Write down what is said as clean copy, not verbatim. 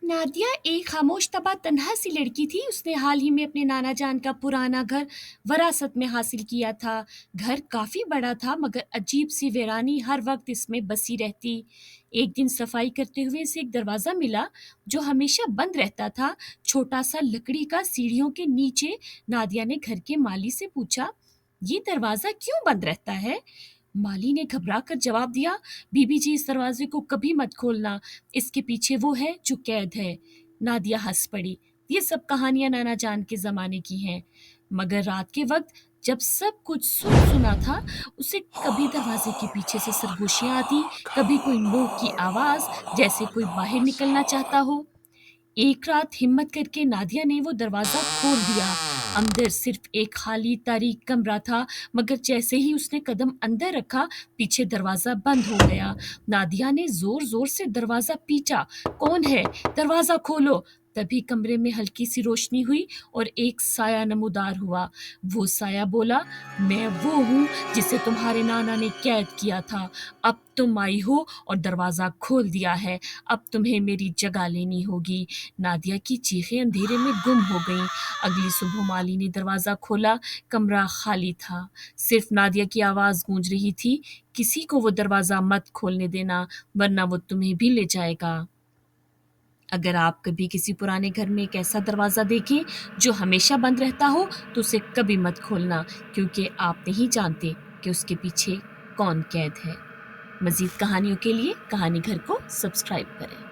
नादिया एक खामोश तबा तन्हा सी लड़की थी। उसने हाल ही में अपने नाना जान का पुराना घर वरासत में हासिल किया था। घर काफ़ी बड़ा था मगर अजीब सी वीरानी हर वक्त इसमें बसी रहती। एक दिन सफाई करते हुए इसे एक दरवाज़ा मिला जो हमेशा बंद रहता था, छोटा सा लकड़ी का, सीढ़ियों के नीचे। नादिया ने घर के माली से पूछा, ये दरवाज़ा क्यों बंद रहता है? माली ने घबरा कर जवाब दिया, बीबी जी, इस दरवाजे को कभी मत खोलना, इसके पीछे वो है जो कैद है। नादिया हंस पड़ी। ये सब कहानियां नाना जान के ज़माने की हैं। मगर रात के वक्त जब सब कुछ सुना था, उसे कभी दरवाजे के पीछे से सरगोशियां आती, कभी कोई नोक की आवाज़, जैसे कोई बाहर निकलना चाहता हो। एक रात हिम्मत करके नादिया ने वो दरवाज़ा खोल दिया। अंदर सिर्फ एक खाली तारीक कमरा था, मगर जैसे ही उसने कदम अंदर रखा, पीछे दरवाज़ा बंद हो गया। नादिया ने ज़ोर-ज़ोर से दरवाज़ा पीटा। कौन है? दरवाज़ा खोलो! तभी कमरे में हल्की सी रोशनी हुई और एक साया नमूदार हुआ। वो साया बोला, मैं वो हूँ जिसे तुम्हारे नाना ने कैद किया था। अब तुम आई हो और दरवाज़ा खोल दिया है। अब तुम्हें मेरी जगह लेनी होगी। नादिया की चीखें अंधेरे में गुम हो गईं। अगली सुबह माली ने दरवाज़ा खोला, कमरा खाली था। सिर्फ नादिया की आवाज़ गूंज रही थी, किसी को वो दरवाज़ा मत खोलने देना, वरना वो तुम्हें भी ले जाएगा। अगर आप कभी किसी पुराने घर में एक ऐसा दरवाज़ा देखें जो हमेशा बंद रहता हो, तो उसे कभी मत खोलना, क्योंकि आप नहीं जानते कि उसके पीछे कौन कैद है। मज़ीद कहानियों के लिए कहानी घर को सब्सक्राइब करें।